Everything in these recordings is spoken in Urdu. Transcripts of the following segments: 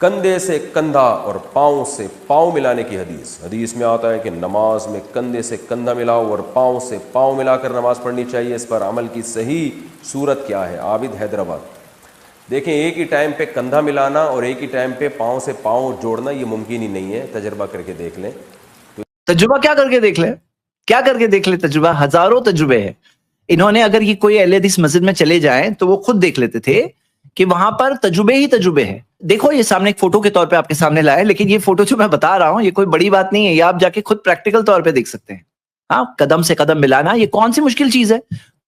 کندھے سے کندھا اور پاؤں سے پاؤں ملانے کی حدیث میں آتا ہے کہ نماز میں کندھے سے کندھا ملاؤ اور پاؤں سے پاؤں ملا کر نماز پڑھنی چاہیے. اس پر عمل کی صحیح صورت کیا ہے؟ عابد حیدرآباد. دیکھیں ایک ہی ٹائم پہ کندھا ملانا اور ایک ہی ٹائم پہ پاؤں سے پاؤں جوڑنا یہ ممکن ہی نہیں ہے. تجربہ کر کے دیکھ لیں. تجربہ کیا کر کے دیکھ لیں؟ کیا کر کے دیکھ لیں؟ تجربہ ہزاروں تجربے ہیں. انہوں نے اگر یہ کوئی اہل حدیث مسجد میں چلے جائیں تو وہ خود دیکھ لیتے تھے کہ وہاں پر تجربے ہی تجربے ہیں. دیکھو یہ سامنے ایک فوٹو کے طور پہ آپ کے سامنے لائے، لیکن یہ فوٹو جو میں بتا رہا ہوں یہ کوئی بڑی بات نہیں ہے، یہ آپ جا کے خود پریکٹیکل طور پہ دیکھ سکتے ہیں. ہاں، قدم سے قدم ملانا یہ کون سی مشکل چیز ہے؟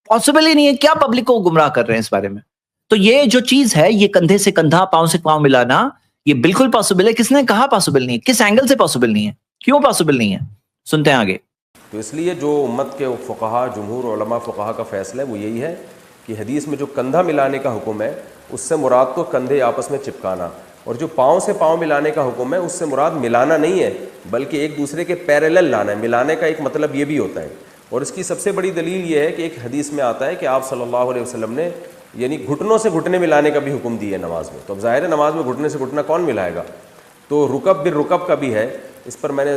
پاسبل ہی نہیں ہے. کیا پبلک کو گمراہ کر رہے ہیں اس بارے میں؟ تو یہ جو چیز ہے، یہ کندھے سے کندھا پاؤں سے پاؤں ملانا، یہ بالکل پاسبل ہے. کس نے کہا پاسبل نہیں ہے؟ کس اینگل سے پاسبل نہیں ہے؟ کیوں پاسبل نہیں ہے؟ سنتے ہیں آگے. تو اس لیے جو امت کے فقہا، جمہور علماء فقہا کا فیصلہ ہے وہ یہی ہے کہ حدیث میں جو کندھا ملانے کا حکم ہے اس سے مراد تو کندھے آپس میں چپکانا، اور جو پاؤں سے پاؤں ملانے کا حکم ہے اس سے مراد ملانا نہیں ہے بلکہ ایک دوسرے کے پیریلل لانا ہے. ملانے کا ایک مطلب یہ بھی ہوتا ہے، اور اس کی سب سے بڑی دلیل یہ ہے کہ ایک حدیث میں آتا ہے کہ آپ صلی اللہ علیہ وسلم نے یعنی گھٹنوں سے گھٹنے ملانے کا بھی حکم دیا ہے نماز میں. تو اب ظاہر ہے نماز میں گھٹنے سے گھٹنا کون ملائے گا؟ تو رکب بالرکب کا بھی ہے. اس پر میں نے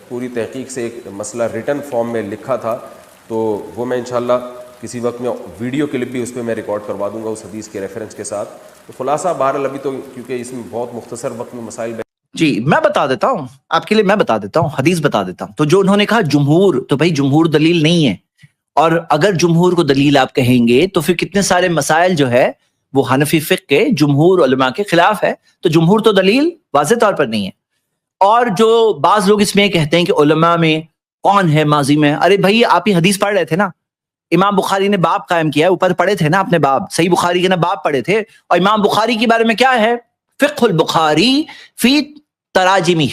پوری تحقیق سے ایک مسئلہ ریٹن فارم میں لکھا تھا، تو وہ میں انشاءاللہ کسی وقت میں ویڈیو کلپ بھی اس پہ میں ریکارڈ کروا دوں گا اس حدیث کے ریفرنس کے ساتھ. تو خلاصہ بہرحال ابھی تو کیونکہ اس میں بہت مختصر وقت میں مسائل جی میں بتا دیتا ہوں آپ کے لیے، میں بتا دیتا ہوں، حدیث بتا دیتا ہوں. تو جو انہوں نے کہا جمہور، تو بھائی جمہور دلیل نہیں ہے، اور اگر جمہور کو دلیل آپ کہیں گے تو پھر کتنے سارے مسائل جو ہے وہ حنفی فقہ کے جمہور علماء کے خلاف ہے. تو جمہور تو دلیل واضح طور پر نہیں ہے. اور جو بعض لوگ اس میں کہتے ہیں کہ علماء میں کون ہے ماضی میں، ارے بھائی آپ ہی حدیث پڑھ رہے تھے نا، امام بخاری نے باب قائم کیا ہے، اوپر پڑھے تھے نا اپنے باب، صحیح بخاری کے نا باب پڑھے تھے. اور امام بخاری کے بارے میں کیا ہے؟ فقہ البخاری فی تراجمی،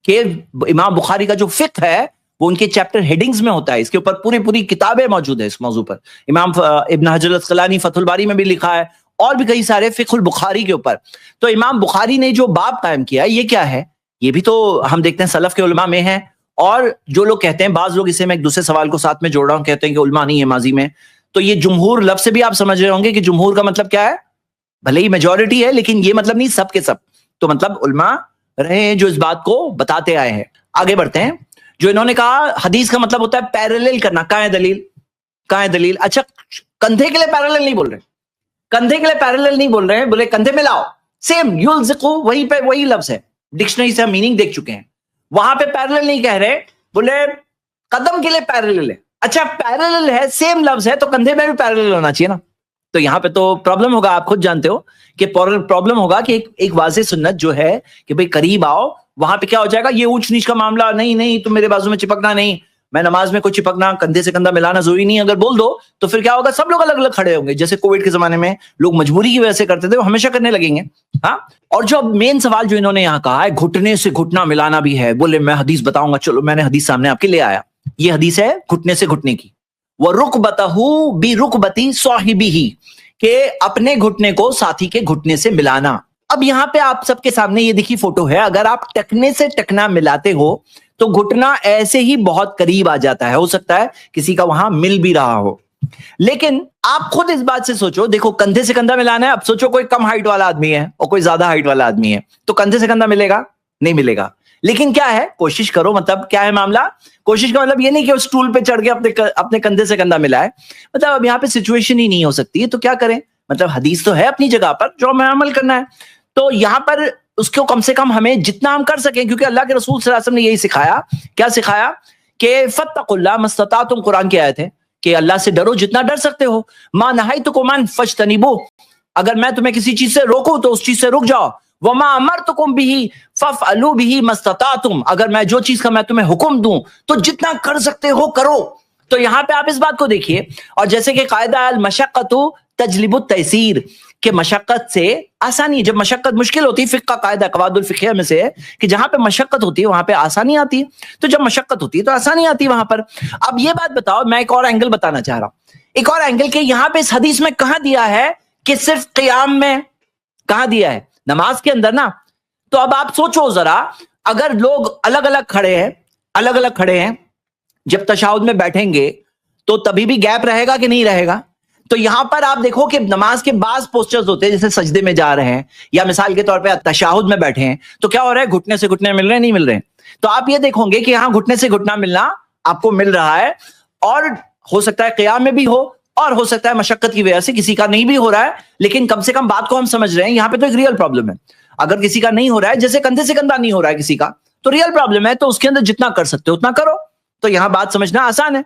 کہ امام بخاری کا جو فقہ ہے وہ ان کے چیپٹر ہیڈنگز میں ہوتا ہے. اس کے اوپر پوری کتابیں موجود ہیں اس موضوع پر. امام ابن حجر العسقلانی فتح الباری میں بھی لکھا ہے، اور بھی کئی سارے فقہ البخاری کے اوپر. تو امام بخاری نے جو باب قائم کیا یہ کیا ہے؟ یہ بھی تو ہم دیکھتے ہیں سلف کے علماء میں ہے. اور جو لوگ کہتے ہیں، بعض لوگ اسے میں ایک دوسرے سوال کو ساتھ میں جوڑ رہا ہوں، کہتے ہیں کہ علماء نہیں ہے ماضی میں. تو یہ جمہور لفظ سے بھی آپ سمجھ رہے ہوں گے کہ جمہور کا مطلب کیا ہے؟ بھلے ہی میجورٹی ہے لیکن یہ مطلب نہیں سب کے سب. تو مطلب علماء رہے ہیں جو اس بات کو بتاتے آئے ہیں. آگے بڑھتے ہیں. جو انہوں نے کہا حدیث کا مطلب ہوتا ہے پیریلل کرنا، کہاں ہے دلیل؟ کہاں ہے دلیل؟ اچھا کندھے کے لیے پیریلل نہیں بول رہے، کندھے کے لیے پیریلل نہیں بول رہے ہیں، بولے کندھے میں لاؤ، سیم یلزقو وہی پہ وہی لفظ ہے، ڈکشنری سے ہم میننگ دیکھ چکے ہیں. وہاں پہ پیریلل نہیں کہہ رہے، بولے قدم کے لیے پیریلل ہے. اچھا پیریلل ہے، سیم لفظ ہے، تو کندھے میں بھی پیریلل ہونا چاہیے نا. تو یہاں پہ تو پرابلم ہوگا، آپ خود جانتے ہو کہ پرابلم ہوگا کہ ایک واضح سنت جو ہے کہ بھئی قریب آؤ، وہاں پہ کیا ہو جائے گا؟ یہ اونچ نیچ کا معاملہ نہیں، تم میرے بازو میں چپکنا نہیں، میں نماز میں کوئی چپکنا، کندھے سے کندھا ملانا ضروری نہیں. اگر بول دو تو پھر کیا ہوگا؟ سب لوگ الگ الگ کھڑے ہوں گے، جیسے کووڈ کے زمانے میں لوگ مجبوری کی وجہ سے کرتے تھے، وہ ہمیشہ کرنے لگیں گے. ہاں. اور جو مین سوال جو انہوں نے یہاں کہا ہے گھٹنے سے گھٹنا ملانا بھی ہے، بولے میں حدیث بتاؤں گا. چلو میں نے حدیث سامنے آپ کے لے آیا. یہ حدیث ہے گھٹنے سے گھٹنے کی. وَرُكْبَتَهُ بِرُكْبَتِ صَاحِبِهِ، کہ اپنے گھٹنے کو ساتھی کے گھٹنے سے ملانا. اب یہاں پہ آپ سب کے سامنے یہ دیکھیے فوٹو ہے، اگر آپ ٹکنے سے ٹکنا ملاتے ہو تو گھٹنا ایسے ہی بہت قریب آ جاتا ہے. ہو سکتا ہے کسی کا وہاں مل بھی رہا ہو، لیکن آپ خود اس بات سے سوچو. دیکھو کندھے سے کندھا ملانا ہے، اب سوچو کوئی کم ہائٹ والا آدمی ہے اور کوئی زیادہ ہائٹ والا آدمی ہے، تو کندھے سے کندھا ملے گا؟ نہیں ملے گا. لیکن کیا ہے، کوشش کرو. مطلب کیا ہے معاملہ؟ کوشش کا مطلب یہ نہیں کہ اس ٹول پہ چڑھ کے اپنے کندھے سے کندھا ملائے. مطلب اب یہاں پہ سچویشن ہی نہیں ہو سکتی ہے، تو کیا کریں؟ مطلب حدیث تو ہے اپنی جگہ پر، جو ہمیں عمل کرنا ہے. تو یہاں پر اس کو کم سے کم ہمیں جتنا ہم کر سکیں، کیونکہ اللہ کے رسول صلی اللہ علیہ وسلم نے یہی سکھایا. کیا سکھایا؟ کہ فَاتَّقُوا اللَّهَ مَا اسْتَطَعْتُمْ، قرآن کی آیت ہے کہ اللہ سے ڈرو جتنا ڈر سکتے ہو. مَا نَهَيْتُكُمْ عَنْهُ فَاجْتَنِبُوهُ، اگر میں تمہیں کسی چیز سے روکوں تو اس چیز سے رک جاؤ. وَمَا أَمَرْتُكُمْ بِهِ فَافْعَلُوا بِهِ مَا اسْتَطَعْتُمْ، اگر میں جو چیز کا میں تمہیں حکم دوں تو جتنا کر سکتے ہو کرو. تو یہاں پہ آپ اس بات کو دیکھیے. اور جیسے کہ قاعدہ المشقۃ تجلب التیسیر، کہ مشقت سے آسانی، جب مشقت مشکل ہوتی ہے، فقہ کا قاعدہ قواعد الفقہ میں سے ہے کہ جہاں پہ مشقت ہوتی ہے وہاں پہ آسانی آتی ہے. تو جب مشقت ہوتی ہے تو آسانی آتی ہے وہاں پر. اب یہ بات بتاؤ، میں ایک اور اینگل بتانا چاہ رہا ہوں، ایک اور اینگل، کہ یہاں پہ اس حدیث میں کہاں دیا ہے کہ صرف قیام میں؟ کہاں دیا ہے؟ نماز کے اندر نا. تو اب آپ سوچو ذرا، اگر لوگ الگ الگ کھڑے ہیں، جب تشہد میں بیٹھیں گے تو تبھی بھی گیپ رہے گا کہ نہیں رہے گا؟ تو یہاں پر آپ دیکھو کہ نماز کے بعض پوسچرز ہوتے ہیں جیسے سجدے میں جا رہے ہیں یا مثال کے طور پہ تشہد میں بیٹھے ہیں تو کیا ہو رہا ہے, گھٹنے سے گھٹنے مل رہے ہیں, نہیں مل رہے ہیں. تو آپ یہ دیکھو گے کہ یہاں گھٹنے سے گھٹنا ملنا آپ کو مل رہا ہے, اور ہو سکتا ہے قیام میں بھی ہو, اور ہو سکتا ہے مشقت کی وجہ سے کسی کا نہیں بھی ہو رہا ہے, لیکن کم سے کم بات کو ہم سمجھ رہے ہیں. یہاں پہ تو ایک ریئل پرابلم ہے. اگر کسی کا نہیں ہو رہا ہے, جیسے کندھے سے کندھا نہیں ہو رہا ہے کسی کا, تو ریئل پرابلم ہے, تو اس کے اندر جتنا کر سکتے ہو اتنا کرو. تو یہاں بات سمجھنا آسان ہے.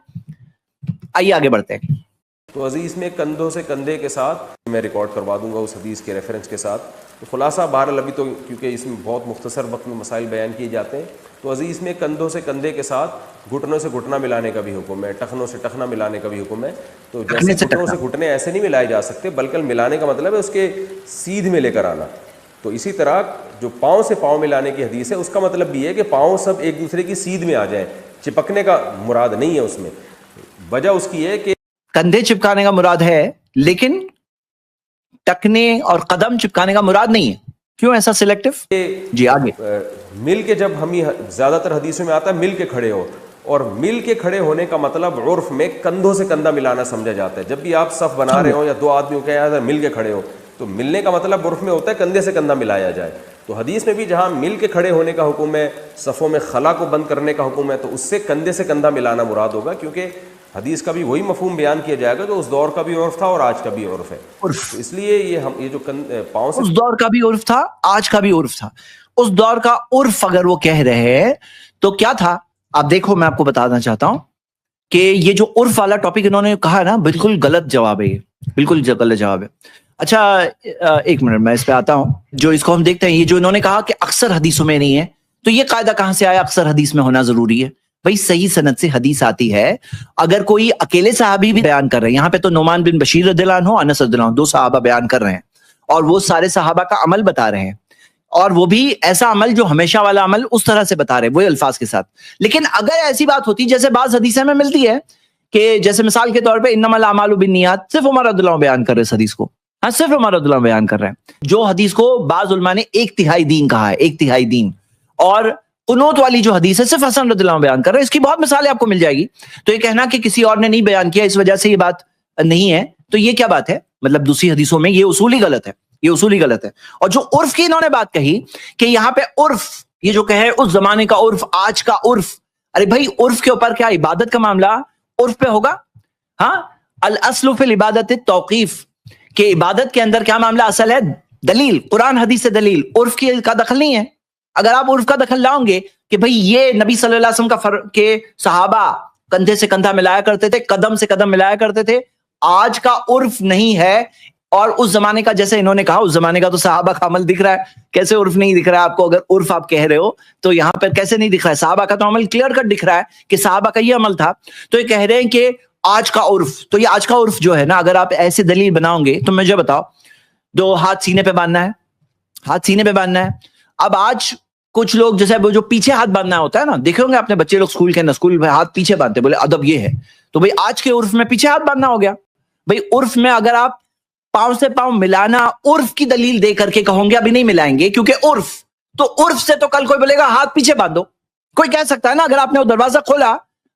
آئیے آگے بڑھتے ہیں. تو عزیز میں کندھوں سے کندھے کے ساتھ میں ریکارڈ کروا دوں گا اس حدیث کے ریفرنس کے ساتھ. تو خلاصہ بہرحال ابھی تو کیونکہ اس میں بہت مختصر وقت میں مسائل بیان کیے جاتے ہیں, تو عزیز میں کندھوں سے کندھے کے ساتھ گھٹنوں سے گھٹنا ملانے کا بھی حکم ہے, ٹخنوں سے ٹخنا ملانے کا بھی حکم ہے. تو جیسے گھٹنوں سے گھٹنے ایسے نہیں ملائے جا سکتے, بلکہ ملانے کا مطلب ہے اس کے سیدھ میں لے کر آنا. تو اسی طرح جو پاؤں سے پاؤں ملانے کی حدیث ہے اس کا مطلب بھی ہے کہ پاؤں سب ایک دوسرے کی سیدھ میں آ جائیں, چپکنے کا مراد نہیں ہے اس میں. وجہ اس کی ہے کہ کندھے چپکانے کا مراد ہے لیکن ٹکنے اور قدم چپکانے کا مراد نہیں ہے. کیوں ایسا سلیکٹو؟ جی آگے. مل کے, جب ہم زیادہ تر حدیثوں میں آتا ہے مل کے کھڑے ہو, اور مل کے کھڑے ہونے کا مطلب عرف میں کندھوں سے کندھا ملانا سمجھا جاتا ہے. جب بھی آپ صف بنا رہے ہو یا دو آدمیوں کے یہاں مل کے کھڑے ہو, تو ملنے کا مطلب عرف میں ہوتا ہے کندھے سے کندھا ملایا جائے. تو حدیث میں بھی جہاں مل کے کھڑے ہونے کا حکم ہے, صفوں میں خلا کو بند کرنے کا حکم ہے, تو اس سے کندھے سے کندھا ملانا مراد ہوگا, کیونکہ حدیث کا بھی وہی مفہوم بیان کیا جائے گا جو اس دور کا بھی عرف تھا اور آج کا بھی عرف ہے. تو اس لیے یہ جو پاؤں سے, اس دور کا بھی عرف تھا, آج کا بھی عرف تھا. اس دور کا عرف اگر وہ کہہ رہے ہیں تو کیا تھا, آپ دیکھو میں آپ کو بتانا چاہتا ہوں کہ یہ جو عرف والا ٹاپک انہوں نے کہا نا, بالکل غلط جواب ہے, یہ بالکل غلط جواب ہے. اچھا ایک منٹ میں اس پہ آتا ہوں. جو اس کو ہم دیکھتے ہیں, یہ جو انہوں نے کہا کہ اکثر حدیثوں میں نہیں ہے, تو یہ قاعدہ کہاں سے آیا اکثر حدیث میں ہونا ضروری ہے؟ بھائی صحیح سند سے حدیث آتی ہے. اگر کوئی اکیلے صحابی بھی بیان کر رہے ہیں, یہاں پہ تو نعمان بن بشیر رضی اللہ عنہ, انس رضی اللہ عنہ, دو صحابہ بیان کر رہے ہیں, اور وہ سارے صحابہ کا عمل بتا رہے ہیں, اور وہ بھی ایسا عمل جو ہمیشہ والا عمل اس طرح سے بتا رہے ہیں, وہی الفاظ کے ساتھ. لیکن اگر ایسی بات ہوتی جیسے بعض حدیثیں میں ملتی ہے کہ جیسے مثال کے طور پہ انما الاعمال بالنیات, صرف عمر رضی اللہ عنہ بیان کر رہے اس حدیث کو, ہاں صرف عمر رضی اللہ عنہ بیان کر رہے ہیں, جو حدیث کو بعض علماء نے ایک تہائی دین کہا ہے, ایک تہائی دین. اور قنوت والی جو حدیث ہے صرف حسن رضی اللہ عنہ بیان کر رہے ہیں, اس کی بہت مثالیں آپ کو مل جائے گی. تو یہ کہنا کہ کسی اور نے نہیں بیان کیا اس وجہ سے یہ بات نہیں ہے, تو یہ کیا بات ہے؟ مطلب دوسری حدیثوں میں یہ اصولی غلط ہے, یہ اصولی غلط ہے. اور جو عرف کی انہوں نے بات کہی کہ یہاں پہ عرف, یہ جو کہے اس زمانے کا عرف, آج کا عرف, ارے بھائی عرف کے اوپر کیا عبادت کا معاملہ عرف پہ ہوگا؟ ہاں, الاصل فی العبادت التوقیف, کہ عبادت کے اندر کیا معاملہ اصل ہے؟ دلیل, قرآن حدیث سے دلیل. عرف کی کا دخل نہیں ہے. اگر آپ عرف کا دخل لاؤں گے کہ بھئی یہ نبی صلی اللہ علیہ وسلم کا فرق کہ صحابہ کندھے سے کندھا ملایا کرتے تھے, قدم سے قدم ملایا کرتے تھے, آج کا عرف نہیں ہے. اور اس زمانے کا, جیسے انہوں نے کہا اس زمانے کا تو صحابہ کا عمل دکھ رہا ہے, کیسے عرف نہیں دکھ رہا ہے آپ کو؟ اگر عرف آپ کہہ رہے ہو تو یہاں پر کیسے نہیں دکھ رہا ہے؟ صحابہ کا تو عمل کلیئر کٹ دکھ رہا ہے کہ صحابہ کا یہ عمل تھا. تو یہ کہہ رہے ہیں کہ آج کا عرف, تو یہ آج کا عرف جو ہے نا, اگر آپ ایسے دلیل بناؤ گے تو مجھے بتاؤ, دو ہاتھ سینے پہ باندھنا ہے, ہاتھ سینے پہ باندھنا ہے. اب آج کچھ لوگ جیسے وہ جو پیچھے ہاتھ باندھنا ہوتا ہے نا, دیکھے ہوں گے آپ نے بچے لوگ اسکول کے اندر, اسکول میں ہاتھ پیچھے باندھتے, بولے ادب یہ ہے. تو بھئی آج کے عرف میں پیچھے ہاتھ باندھنا ہو گیا. بھئی عرف میں اگر آپ پاؤں سے پاؤں ملانا عرف کی دلیل دے کر کے کہوں گے, ابھی نہیں ملائیں گے کیونکہ عرف, تو عرف سے تو کل کوئی بولے گا ہاتھ پیچھے باندھو. کوئی کہہ سکتا ہے نا, اگر آپ نے وہ دروازہ کھولا,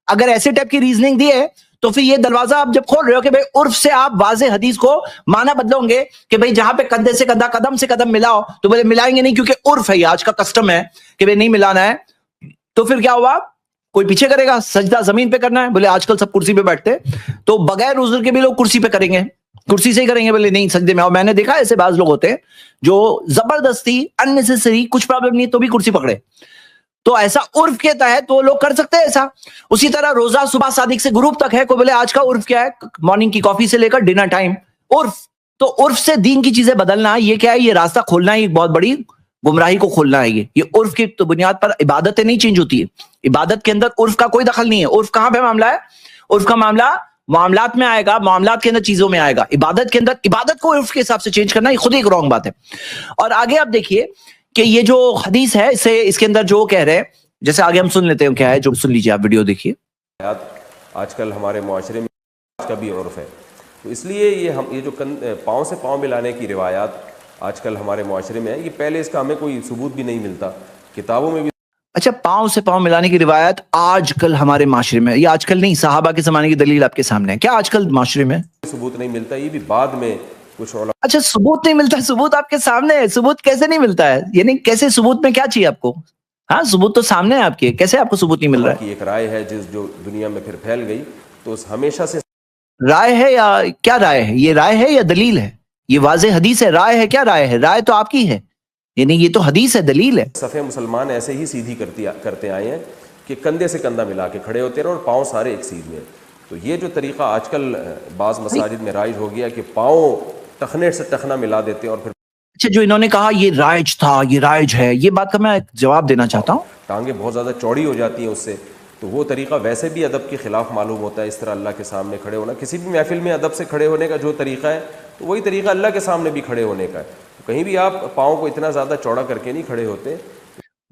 اگر ایسے ٹائپ کی ریزننگ دی ہے, تو پھر یہ دروازہ آپ جب کھول رہے ہو کہ بھئی عرف سے آپ واضح حدیث کو معنی بدلو گے کہ بھئی جہاں پہ کندھے سے کندھا, قدم سے قدم ملاؤ, تو بولے ملائیں گے نہیں کیونکہ عرف ہے, یہ آج کا کسٹم ہے کہ بھئی نہیں ملانا ہے. تو پھر کیا ہوا؟ کوئی پیچھے کرے گا, سجدہ زمین پہ کرنا ہے, بولے آج کل سب کرسی پہ بیٹھتے, تو بغیر عذر کے بھی لوگ کرسی پہ کریں گے, کرسی سے ہی کریں گے, بولے نہیں سجدے میں. اور میں نے دیکھا ایسے بعض لوگ ہوتے ہیں جو زبردستی اننیسیسری, کچھ پرابلم نہیں تو بھی کرسی پکڑے. تو ایسا عرف کے تحت وہ لوگ کر سکتے ہیں ایسا. اسی طرح روزہ صبح صادق سے غروب تک ہے, کوئی بولے آج کا عرف کیا ہے؟ مارننگ کی کافی سے لے کر ڈنر ٹائم, عرف. تو عرف سے دین کی چیزیں بدلنا, یہ کیا ہے؟ یہ راستہ کھولنا ہے, ایک بہت بڑی گمراہی کو کھولنا ہے. یہ عرف کی تو بنیاد پر عبادتیں نہیں چینج ہوتی ہے, عبادت کے اندر عرف کا کوئی دخل نہیں ہے. عرف کہاں پہ معاملہ ہے؟ عرف کا معاملہ معاملات میں آئے گا, معاملات کے اندر چیزوں میں آئے گا. عبادت کے اندر عبادت کو عرف کے حساب سے چینج کرنا یہ خود ایک رانگ بات ہے. اور آگے آپ دیکھیے کہ یہ جو حدیث ہے اس کے اندر جو کہہ رہے ہیں, جیسے آگے ہم سن لیتے ہیں کیا ہے, جو سن لیجیے آپ ویڈیو دیکھیے. آج کل ہمارے معاشرے میں آج کا بھی عرف ہے, تو اس لیے یہ جو پاؤں سے پاؤں ملانے کی روایات آج کل ہمارے معاشرے میں ہے, یہ پہلے اس کا ہمیں کوئی ثبوت بھی نہیں ملتا کتابوں میں بھی. اچھا پاؤں سے پاؤں ملانے کی روایت آج کل ہمارے معاشرے میں، یہ آج کل نہیں، صحابہ کے زمانے کی دلیل آپ کے سامنے ہے، کیا آج کل معاشرے میں ثبوت نہیں ملتا، یہ بھی بعد میں کچھ علماء اچھا ثبوت نہیں ملتا؟ ثبوت آپ کے سامنے ہے، ثبوت کیسے نہیں ملتا ہے؟ یعنی کیسے ثبوت میں کیا چاہیے آپ کو؟ ہاں ثبوت تو سامنے ہے آپ کے، کیسے آپ کو ثبوت نہیں مل رہا ہے؟ کی ایک رائے ہے جو دنیا میں پھر پھیل گئی، تو ہمیشہ سے رائے ہے یا کیا رائے ہے؟ یہ رائے ہے یا دلیل ہے؟ یہ واضح حدیث ہے، رائے ہے کیا؟ رائے ہے، رائے تو آپ کی ہے، یعنی یہ تو حدیث ہے، دلیل ہے۔ صفے مسلمان ایسے ہی سیدھی کرتے آئے ہیں کہ کندھے سے کندھا ملا کے کھڑے ہوتے رہے اور پاؤں سارے ایک سیدھ میں۔ تو یہ جو طریقہ آج کل بعض مساجد میں رائج ہو گیا کہ پاؤں ٹخنے سے ٹخنا ملا دیتے ہیں اور پھر اچھا جو انہوں نے کہا یہ رائج تھا، یہ رائج ہے، یہ بات کا میں ایک جواب دینا چاہتا ہوں۔ ٹانگیں بہت زیادہ چوڑی ہو جاتی ہیں اس سے، تو وہ طریقہ ویسے بھی ادب کے خلاف معلوم ہوتا ہے۔ اس طرح اللہ کے سامنے کھڑے ہونا، کسی بھی محفل میں ادب سے کھڑے ہونے کا جو طریقہ ہے تو وہی طریقہ اللہ کے سامنے بھی کھڑے ہونے کا ہے۔ کہیں بھی آپ پاؤں کو اتنا زیادہ چوڑا کر کے نہیں کھڑے ہوتے۔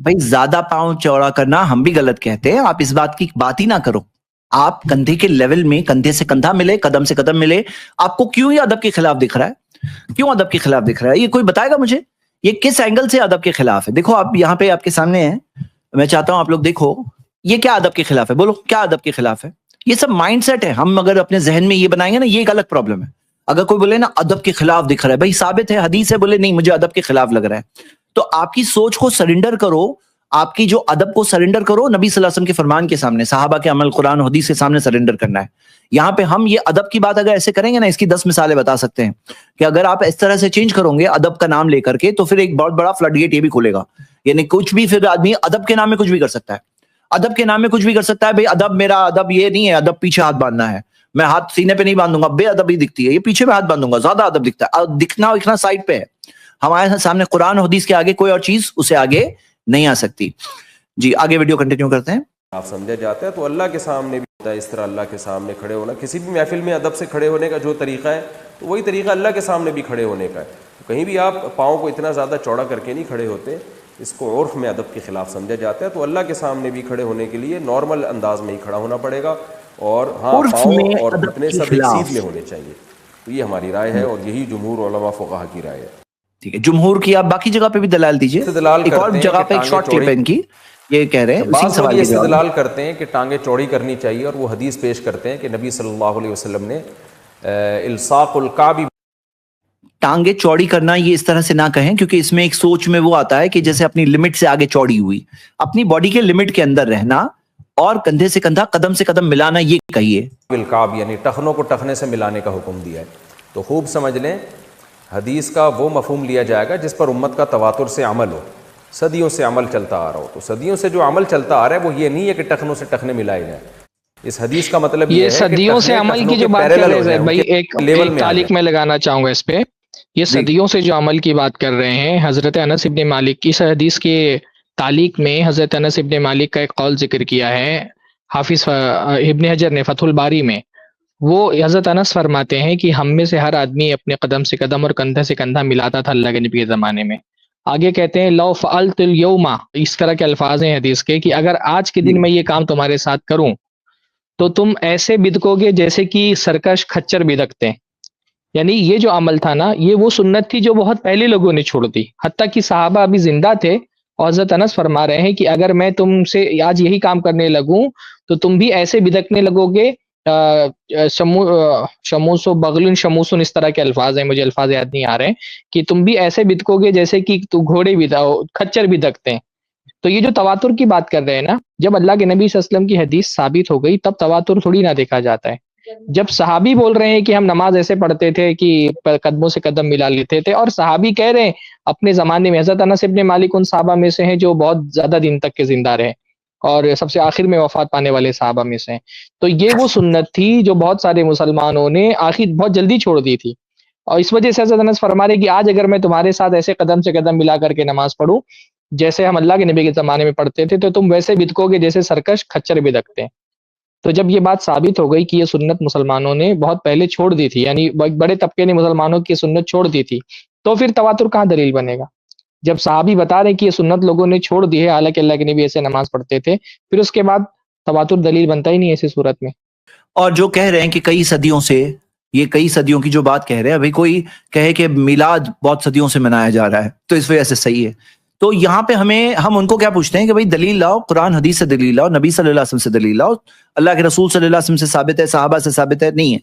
بھائی زیادہ پاؤں چوڑا کرنا ہم بھی غلط کہتے ہیں، آپ اس بات کی بات ہی نہ کرو۔ آپ کندھے کے لیول میں کندھے سے کندھا ملے، قدم سے قدم ملے، آپ کو کیوں یہ ادب کے خلاف دکھ رہا ہے؟ کیوں ادب کے خلاف دکھ رہا ہے؟ یہ کوئی بتائے گا مجھے یہ کس اینگل سے ادب کے خلاف ہے؟ دیکھو آپ یہاں پہ آپ کے سامنے ہیں، میں چاہتا ہوں آپ لوگ دیکھو یہ کیا ادب کے خلاف ہے، بولو کیا ادب کے خلاف ہے؟ یہ سب مائنڈ سیٹ ہے، ہم اگر اپنے ذہن میں یہ بنائیں گے نا، یہ ایک الگ پرابلم ہے۔ اگر کوئی بولے نا ادب کے خلاف دکھ رہا ہے، بھائی ثابت ہے، حدیث ہے، بولے نہیں مجھے ادب کے خلاف لگ رہا ہے، تو آپ کی سوچ کو سرنڈر کرو، آپ کی جو ادب کو سرنڈر کرو نبی صلی اللہ علیہ وسلم کے فرمان کے سامنے، صحابہ کے عمل، قرآن و حدیث کے سامنے سرنڈر کرنا ہے۔ یہاں پہ ہم یہ ادب کی بات اگر ایسے کریں گے نا، اس کی 10 مثالیں بتا سکتے ہیں کہ اگر آپ اس طرح سے چینج کرو گے ادب کا نام لے کر کے، تو پھر ایک بہت بڑا فلڈ گیٹ یہ بھی کھولے گا، یعنی کچھ بھی پھر آدمی ادب کے نام میں کچھ بھی کر سکتا ہے، ادب کے نام میں کچھ بھی کر سکتا ہے۔ بھائی ادب، میرا ادب یہ نہیں ہے ادب پیچھے ہاتھ باندھنا ہے، میں ہاتھ سینے پہ نہیں باندھوں گا، بے ادبی دکھتی ہے، یہ پیچھے میں ہاتھ باندھوں گا، زیادہ ادب دکھتا ہے۔ دکھنا وکھنا سائڈ پہ ہے، ہمارے سامنے قرآن و حدیث کے آگے کوئی اور چیز اسے آگے نہیں آ سکتی۔ جی آگے ویڈیو کنٹینیو کرتے ہیں۔ آپ سمجھا جاتا ہے تو اللہ کے سامنے بھی ہوتا ہے اس طرح اللہ کے سامنے کھڑے ہونا۔ کسی بھی محفل میں ادب سے کھڑے ہونے کا جو طریقہ ہے تو وہی طریقہ اللہ کے سامنے بھی کھڑے ہونے کا ہے۔ کہیں بھی آپ پاؤں کو اتنا زیادہ چوڑا کر کے نہیں کھڑے ہوتے، اس کو عرف میں ادب کے خلاف سمجھا جاتا ہے۔ تو اللہ کے سامنے بھی کھڑے ہونے کے لیے نارمل انداز میں ہی کھڑا ہونا پڑے گا، اور ہاں پاؤں اور گھٹنے سب ایک سیدھ میں ہونے چاہیے۔ تو یہ ہماری رائے ہے اور یہی جمہور علماء فقہا کی رائے ہے۔ ٹھیک ہے، جمہور کی آپ باقی جگہ پہ بھی دلال دیجئے، ایک اور جگہ پہ ایک شارٹ کلپ ہے ان کی، یہ کہہ رہے ہیں اسی سوال یہ کے جواب میں۔ استدلال کرتے ہیں کہ ٹانگیں چوڑی کرنی چاہیے، اور وہ حدیث پیش کرتے ہیں کہ نبی صلی اللہ علیہ وسلم نے الصاق الکعب، ٹانگیں چوڑی کرنا یہ اس طرح سے نہ کہیں، کیونکہ اس میں ایک سوچ میں وہ آتا ہے کہ جیسے اپنی لمٹ سے آگے چوڑی ہوئی، اپنی باڈی کے لمٹ کے اندر رہنا اور کندھے سے کندھا، قدم سے قدم ملانا، یہ کہیے۔ الکعب یعنی ٹخنوں کو ٹخنے سے ملانے کا حکم دیا ہے۔ تو خوب سمجھ لیں، حدیث کا وہ مفہوم لیا جائے گا جس پر امت کا تواتر سے عمل ہو، صدیوں سے عمل چلتا آ رہا ہو۔ تو صدیوں سے جو عمل چلتا آ رہا ہے وہ یہ نہیں ہے کہ ٹخنوں سے ٹخنے ملائے جائیں۔ اس حدیث کا مطلب یہ ہے کہ صدیوں سے عمل کی جو بات کر رہے ہیں بھائی، ایک تعلیق میں لگانا چاہوں گا اس پہ۔ یہ صدیوں سے جو عمل کی بات کر رہے ہیں، حضرت انس ابن مالک کی اس حدیث کے تعلیق میں حضرت انس ابن مالک کا ایک قول ذکر کیا ہے حافظ ابن حجر نے فتح الباری میں۔ وہ حضرت انس فرماتے ہیں کہ ہم میں سے ہر آدمی اپنے قدم سے قدم اور کندھے سے کندھا ملاتا تھا اللہ کے نبی کے زمانے میں۔ آگے کہتے ہیں لو فعلت اليوم، اس طرح کے الفاظ ہیں حدیث کے کہ اگر آج کے دن میں یہ کام تمہارے ساتھ کروں تو تم ایسے بدکو گے جیسے کہ سرکش کھچر بدکتے ہیں۔ یعنی یہ جو عمل تھا نا، یہ وہ سنت تھی جو بہت پہلے لوگوں نے چھوڑ دی، حتیٰ کہ صحابہ ابھی زندہ تھے، اور حضرت انس فرما رہے ہیں کہ اگر میں تم سے آج یہی کام کرنے لگوں تو تم بھی ایسے بدکنے لگو گے، شموس و بغل شموسن، اس طرح کے الفاظ ہیں، مجھے الفاظ یاد نہیں آ رہے ہیں، کہ تم بھی ایسے بدکو گے جیسے کہ تو گھوڑے بھی کھچر بھی دکتے ہیں۔ تو یہ جو تواتر کی بات کر رہے ہیں نا، جب اللہ کے نبی صلی اللہ علیہ وسلم کی حدیث ثابت ہو گئی تب تواتر تھوڑی نہ دیکھا جاتا ہے۔ جب صحابی بول رہے ہیں کہ ہم نماز ایسے پڑھتے تھے کہ قدموں سے قدم ملا لیتے تھے، اور صحابی کہہ رہے ہیں اپنے زمانے میں، حضرت انس ابن مالک ان صحابہ میں سے ہیں جو بہت زیادہ دن تک کے زندہ رہے اور سب سے آخر میں وفات پانے والے صحابہ میں سے ہیں۔ تو یہ وہ سنت تھی جو بہت سارے مسلمانوں نے آخر بہت جلدی چھوڑ دی تھی، اور اس وجہ سے حضرت انس فرما رہے کہ آج اگر میں تمہارے ساتھ ایسے قدم سے قدم ملا کر کے نماز پڑھوں جیسے ہم اللہ کے نبی کے زمانے میں پڑھتے تھے، تو تم ویسے بدکو گے جیسے سرکش کھچر بدکتے ہیں۔ تو جب یہ بات ثابت ہو گئی کہ یہ سنت مسلمانوں نے بہت پہلے چھوڑ دی تھی، یعنی بڑے طبقے نے مسلمانوں کی سنت چھوڑ دی تھی، تو پھر تواتر کہاں دلیل بنے گا؟ جب صحابی بتا رہے کہ یہ سنت لوگوں نے چھوڑ دی ہے، حالانکہ اللہ کے نبی ایسے نماز پڑھتے تھے، پھر اس کے بعد تواتر دلیل بنتا ہی نہیں ایسی صورت میں۔ اور جو کہہ رہے ہیں کہ کئی صدیوں سے، یہ کئی صدیوں کی جو بات کہہ رہے ہیں، ابھی کوئی کہے کہ میلاد بہت صدیوں سے منایا جا رہا ہے تو اس وجہ سے صحیح ہے، تو یہاں پہ ہم ان کو کیا پوچھتے ہیں کہ بھائی دلیل لاؤ، قرآن حدیث سے دلیل لاؤ، نبی صلی اللہ علیہ وسلم سے دلیل لاؤ، اللہ کے رسول صلی اللہ علیہ وسلم سے ثابت ہے، صحابہ سے ثابت ہے، نہیں ہے.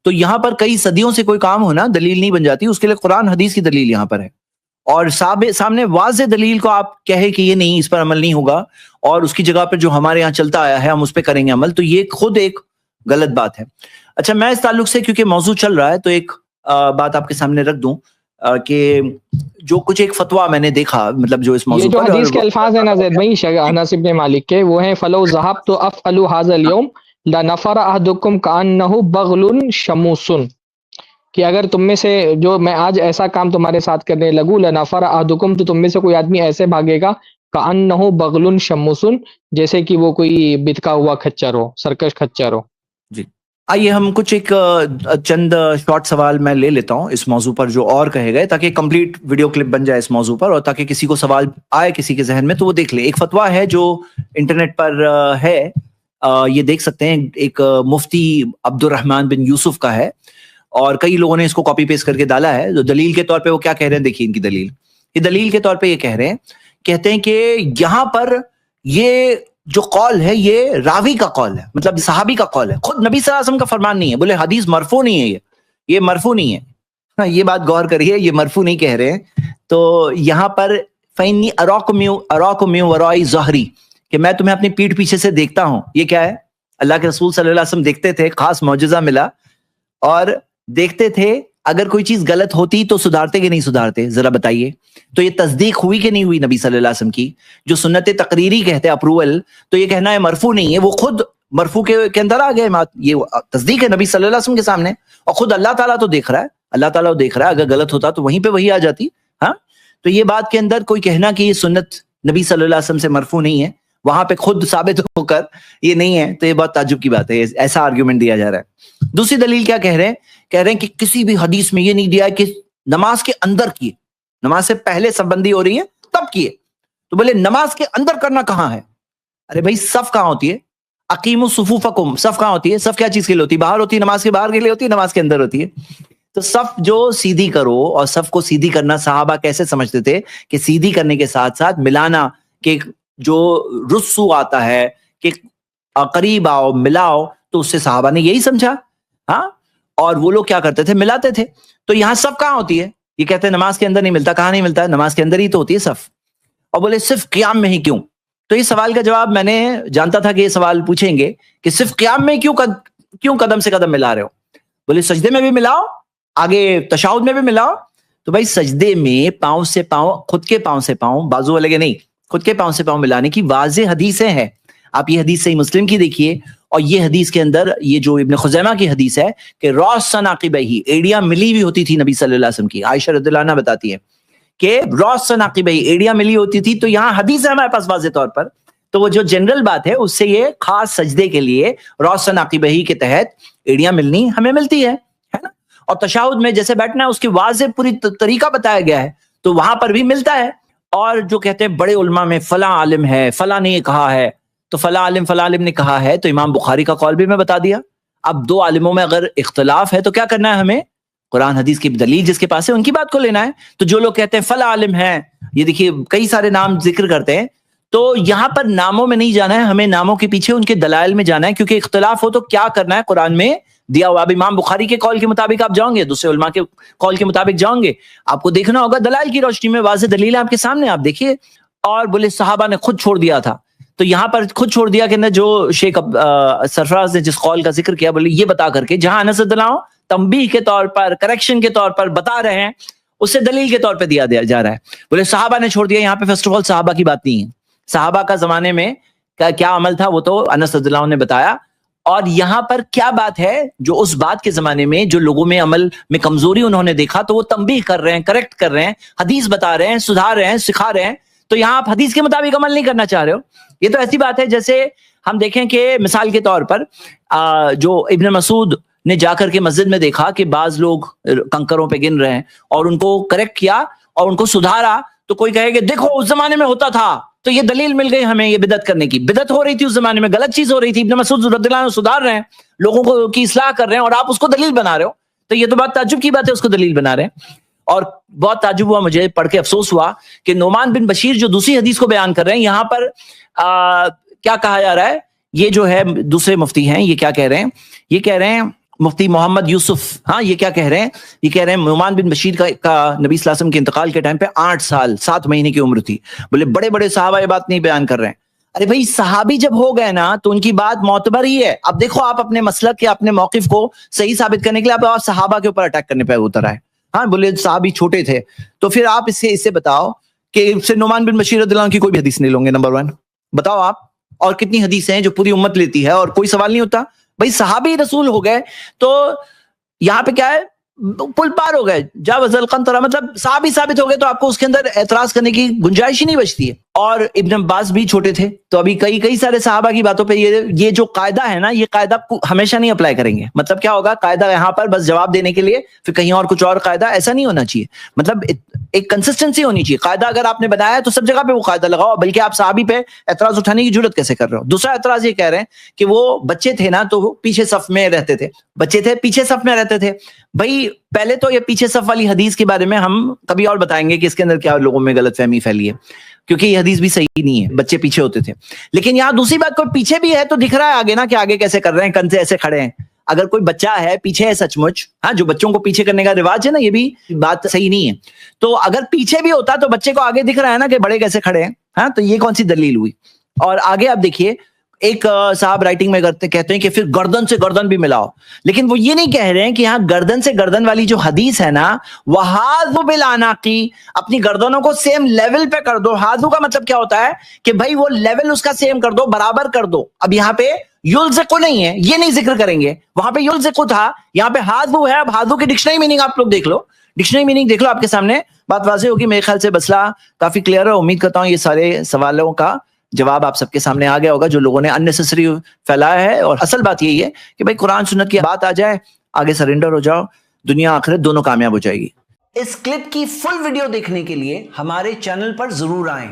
تو یہاں پر کئی صدیوں سے کوئی کام ہونا دلیل نہیں بن جاتی، اس کے لیے قرآن حدیث کی دلیل یہاں پر ہے. اور سامنے واضح دلیل کو آپ کہے کہ یہ نہیں، اس پر عمل نہیں ہوگا، اور اس کی جگہ پر جو ہمارے یہاں چلتا آیا ہے ہم اس پہ کریں گے عمل، تو یہ خود ایک غلط بات ہے. اچھا، میں اس تعلق سے کیونکہ موضوع چل رہا ہے تو ایک بات آپ کے سامنے رکھ دوں کہ جو کچھ ایک فتویٰ میں نے دیکھا، مطلب جو اس موضوع یہ جو حدیث کے الفاظ ہیں نا زید بھائی انس بن مالک کے، وہ ہیں فلو ذهبت افعل هذا اليوم لنفر احدكم كانه بغل شموس، کہ اگر تم میں سے جو میں آج ایسا کام تمہارے ساتھ کرنے لگوں، لنفر احدكم، تو تم میں سے کوئی آدمی ایسے بھاگے گا كانه بغل شموس، جیسے کہ وہ کوئی بتکا ہوا کھچر ہو، سرکش کھچر ہو. جی آئیے ہم کچھ ایک چند شارٹ سوال میں لے لیتا ہوں اس موضوع پر جو اور کہے گئے، تاکہ کمپلیٹ ویڈیو کلپ بن جائے اس موضوع پر، اور تاکہ کسی کو سوال آئے کسی کے ذہن میں تو وہ دیکھ لے. ایک فتویٰ ہے جو انٹرنیٹ پر ہے، یہ دیکھ سکتے ہیں، ایک مفتی عبد الرحمن بن یوسف کا ہے، اور کئی لوگوں نے اس کو کاپی پیسٹ کر کے ڈالا ہے. جو دلیل کے طور پہ وہ کیا کہہ رہے ہیں دیکھیے ان کی دلیل. یہ دلیل کے طور پہ یہ کہہ رہے ہیں، کہتے ہیں کہ یہاں پر یہ جو قول ہے یہ راوی کا قول ہے، مطلب صحابی کا قول ہے، خود نبی صلی اللہ علیہ وسلم کا فرمان نہیں ہے. بولے حدیث مرفوع نہیں ہے، یہ مرفوع نہیں ہے. یہ بات غور کریے، یہ مرفوع نہیں کہہ رہے ہیں. تو یہاں پر فإنی اراکم من وراء ظہری، کہ میں تمہیں اپنی پیٹھ پیچھے سے دیکھتا ہوں. یہ کیا ہے؟ اللہ کے رسول صلی اللہ علیہ وسلم دیکھتے تھے، خاص معجزہ ملا، اور دیکھتے تھے اگر کوئی چیز غلط ہوتی تو سدھارتے کہ نہیں سدھارتے، ذرا بتائیے. تو یہ تصدیق ہوئی کہ نہیں ہوئی نبی صلی اللہ علیہ وسلم کی؟ جو سنت تقریری کہتے ہیں اپروول، تو یہ کہنا ہے مرفوع نہیں ہے، وہ خود مرفوع کے اندر آ گئے. یہ تصدیق ہے نبی صلی اللہ علیہ وسلم کے سامنے، اور خود اللہ تعالیٰ تو دیکھ رہا ہے، اللہ تعالیٰ دیکھ رہا ہے. اگر غلط ہوتا تو وہیں پہ وہی آ جاتی. ہاں، تو یہ بات کے اندر کوئی کہنا کہ یہ سنت نبی صلی اللہ علیہ وسلم سے مرفوع نہیں ہے، وہاں پہ خود ثابت ہو کر یہ نہیں ہے، تو یہ بہت تعجب کی بات ہے. ایسا آرگیومنٹ دیا جا رہا ہے. دوسری دلیل کیا کہہ رہے ہیں؟ کہہ رہے ہیں کہ کسی بھی حدیث میں یہ نہیں دیا ہے کہ نماز کے اندر کیے، نماز سے پہلے سبندی ہو رہی ہے تب کیے. تو بولے نماز کے اندر کرنا کہاں ہے؟ ارے بھائی صف کہاں ہوتی ہے؟ اقیموا صفوفکم، صف کہاں ہوتی ہے؟ صف کیا چیز کے لیے ہوتی ہے؟ باہر ہوتی ہے، نماز کے باہر کے لیے ہوتی ہے، نماز کے اندر ہوتی ہے. تو صف جو سیدھی کرو، اور صف کو سیدھی کرنا صحابہ کیسے سمجھتے تھے کہ سیدھی کرنے کے ساتھ ساتھ ملانا، کہ جو رسو آتا ہے کہ قریب آؤ ملاؤ، تو اس سے صحابہ نے یہی سمجھا. ہاں، اور وہ لوگ کیا کرتے تھے؟ ملاتے تھے. تو یہاں صف کہاں ہوتی ہے؟ یہ کہتے ہیں نماز کے اندر نہیں ملتا. کہاں نہیں ملتا ہے؟ نماز کے اندر ہی تو ہوتی ہے صف. اور بولے صرف قیام میں ہی کیوں؟ تو یہ سوال کا جواب میں نے جانتا تھا کہ یہ سوال پوچھیں گے کہ صرف قیام میں کیوں قدم سے قدم ملا رہے ہو؟ بولے سجدے میں بھی ملاؤ، آگے تشہد میں بھی ملاؤ. تو بھائی سجدے میں پاؤں سے پاؤں، خود کے پاؤں سے پاؤں، بازو والے کے نہیں، خود کے پاؤں سے پاؤں ملانے کی واضح حدیثیں ہیں. آپ یہ حدیث صحیح مسلم کی دیکھیے، اور یہ حدیث کے اندر یہ جو ابن خزیمہ کی حدیث ہے کہ رأس عقبیہ، ایڑیاں ملی ہوئی ہوتی تھی نبی صلی اللہ علیہ وسلم کی. عائشہ رضی اللہ عنہا بتاتی ہے کہ رأس عقبیہ، ایڑیاں ملی ہوتی تھی. تو یہاں حدیث ہے ہمارے پاس واضح طور پر. تو وہ جو جنرل بات ہے اس سے یہ خاص سجدے کے لیے رأس عقبیہ کے تحت ایڑیاں ملنی ہمیں ملتی ہے نا. اور تشہد میں جیسے بیٹھنا ہے اس کی واضح پوری طریقہ بتایا گیا ہے، تو وہاں پر بھی ملتا ہے. اور جو کہتے ہیں بڑے علماء میں فلاں عالم ہے، فلاں نے یہ کہا ہے، تو فلاں عالم نے کہا ہے، تو امام بخاری کا قول بھی میں بتا دیا. اب دو عالموں میں اگر اختلاف ہے تو کیا کرنا ہے ہمیں؟ قرآن حدیث کی دلیل جس کے پاس ہے ان کی بات کو لینا ہے. تو جو لوگ کہتے ہیں فلاں عالم ہے، یہ دیکھیے کئی سارے نام ذکر کرتے ہیں، تو یہاں پر ناموں میں نہیں جانا ہے، ہمیں ناموں کے پیچھے ان کے دلائل میں جانا ہے. کیونکہ اختلاف ہو تو کیا کرنا ہے قرآن میں دیا ہوا. اب امام بخاری کے قول کے مطابق آپ جاؤں گے، دوسرے علماء کے قول کے مطابق جاؤں گے، آپ کو دیکھنا ہوگا دلائل کی روشنی میں، واضح دلیل ہے آپ کے سامنے، آپ دیکھیے. اور بولے صحابہ نے خود چھوڑ دیا تھا، تو یہاں پر خود چھوڑ دیا کہ نہ جو شیخ سرفراز نے جس قول کا ذکر کیا، بولے یہ بتا کر کے جہاں انس رضی اللہ عنہ تنبیہ کے طور پر، کریکشن کے طور پر بتا رہے ہیں، اسے دلیل کے طور پہ دیا جا رہا ہے. بولے صحابہ نے چھوڑ دیا. یہاں پہ فرسٹ آف آل صحابہ کی بات نہیں ہے. صحابہ کا زمانے میں کیا عمل تھا وہ تو انس رضی اللہ عنہ نے بتایا. اور یہاں پر کیا بات ہے جو اس بات کے زمانے میں جو لوگوں میں عمل میں کمزوری انہوں نے دیکھا تو وہ تنبیہ کر رہے ہیں، کریکٹ کر رہے ہیں، حدیث بتا رہے ہیں، سدھار رہے ہیں، سکھا رہے ہیں. تو یہاں آپ حدیث کے مطابق عمل نہیں کرنا چاہ رہے ہو. یہ تو ایسی بات ہے جیسے ہم دیکھیں کہ مثال کے طور پر جو ابن مسعود نے جا کر کے مسجد میں دیکھا کہ بعض لوگ کنکروں پہ گن رہے ہیں اور ان کو کریکٹ کیا اور ان کو سدھارا، تو کوئی کہے کہ دیکھو اس زمانے میں ہوتا تھا، تو یہ دلیل مل گئی ہمیں یہ بدعت کرنے کی. بدعت ہو رہی تھی اس زمانے میں، غلط چیز ہو رہی تھی، ابن مسعود رضی اللہ عنہ سدھار رہے ہیں، لوگوں کو کی اصلاح کر رہے ہیں، اور آپ اس کو دلیل بنا رہے ہو. تو یہ تو بات تعجب کی بات ہے، اس کو دلیل بنا رہے ہیں. اور بہت تعجب ہوا مجھے پڑھ کے، افسوس ہوا کہ نعمان بن بشیر جو دوسری حدیث کو بیان کر رہے ہیں، یہاں پر کیا کہا جا رہا ہے، یہ جو ہے دوسرے مفتی ہیں، یہ کیا کہہ رہے ہیں، یہ کہہ رہے ہیں مفتی محمد یوسف، ہاں یہ کیا کہہ رہے ہیں، یہ کہہ رہے ہیں نعمان بن بشیر کا نبی صلی اللہ علیہ وسلم کے انتقال کے ٹائم پہ 8 سال 7 مہینے کی عمر تھی. بولے بڑے بڑے صحابہ یہ بات نہیں بیان کر رہے ہیں. ارے بھائی صحابی جب ہو گئے نا تو ان کی بات معتبر ہی ہے. اب دیکھو آپ اپنے مسلک کے اپنے موقف کو صحیح ثابت کرنے کے لیے آپ صحابہ کے اوپر اٹیک کرنے پہ اتر آئے. ہاں بولے صحابی چھوٹے تھے، تو پھر آپ اس سے بتاؤ کہ نعمان بن بشیر رضی اللہ عنہ کی کوئی بھی حدیث نہیں لوں گے. نمبر 1 بتاؤ آپ، اور کتنی حدیثیں ہیں جو پوری امت لیتی ہے اور کوئی سوال نہیں ہوتا. بھائی صحابی رسول ہو گئے تو یہاں پہ کیا ہے، پل پار ہو گئے، جاوز القنطرہ، مطلب صحابی ثابت ہو گئے تو آپ کو اس کے اندر اعتراض کرنے کی گنجائش ہی نہیں بچتی ہے. اور ابن عباس بھی چھوٹے تھے، تو ابھی کئی سارے صحابہ کی باتوں پہ یہ جو قاعدہ ہے نا، یہ قاعدہ ہمیشہ نہیں اپلائی کریں گے. مطلب کیا ہوگا، قاعدہ یہاں پر بس جواب دینے کے لیے، پھر کہیں اور کچھ اور قاعدہ، ایسا نہیں ہونا چاہیے. مطلب ایک کنسسٹنسی ہونی چاہیے. قاعدہ اگر آپ نے بنایا ہے تو سب جگہ پہ وہ قاعدہ لگاؤ، بلکہ آپ صحابی پہ اعتراض اٹھانے کی جرات کیسے کر رہے ہو. دوسرا اعتراض یہ کہہ رہے ہیں کہ وہ بچے تھے نا تو وہ پیچھے صف میں رہتے تھے، بچے تھے پیچھے صف میں رہتے تھے. بھائی پہلے تو یہ پیچھے صف والی حدیث کے بارے میں ہم کبھی اور بتائیں گے کہ اس کے اندر کیا لوگوں میں غلط فہمی پھیلی ہے، کیونکہ یہ حدیث بھی صحیح نہیں ہے، بچے پیچھے ہوتے تھے. لیکن یہاں دوسری بات، کوئی پیچھے بھی ہے تو دکھ رہا ہے آگے نا کہ آگے کیسے کر رہے ہیں، کندھے ایسے کھڑے ہیں. اگر کوئی بچہ ہے پیچھے ہے سچ مچ، ہاں جو بچوں کو پیچھے کرنے کا رواج ہے نا، یہ بھی بات صحیح نہیں ہے. تو اگر پیچھے بھی ہوتا تو بچے کو آگے دکھ رہا ہے نا کہ بڑے کیسے کھڑے ہیں، ہاں تو یہ کون سی دلیل ہوئی. اور آگے آپ دیکھیے، ایک صاحب رائٹنگ میں کہتے ہیں کہ پھر گردن سے گردن بھی ملاؤ، لیکن وہ یہ نہیں کہہ رہے ہیں کہ یہاں گردن سے گردن والی جو حدیث ہے نا، وَحَاذُ بِالْعَنَاقِ، اپنی گردنوں کو سیم لیول پہ کر دو. حاذو کا مطلب کیا ہوتا ہے کہ بھائی وہ لیول اس کا سیم کر دو، برابر کر دو. اب یہاں پہ یلزقو نہیں ہے، یہ نہیں ذکر کریں گے، وہاں پہ یلزقو تھا، یہاں پہ حاذو ہے. اب حاذو کی ڈکشنری میننگ آپ لوگ دیکھ لو، ڈکشنری میننگ دیکھ لو، آپ کے سامنے بات واضح ہوگی. میرے خیال سے مسئلہ کافی کلیئر ہے. امید کرتا ہوں یہ سارے سوالوں کا جواب آپ سب کے سامنے آ گیا ہوگا جو لوگوں نے اننیسیسری پھیلایا ہے. اور اصل بات یہی ہے کہ بھائی قرآن سنت کی بات آ جائے، آگے سرنڈر ہو جاؤ، دنیا آخرت دونوں کامیاب ہو جائے گی. اس کلپ کی فل ویڈیو دیکھنے کے لیے ہمارے چینل پر ضرور آئیں.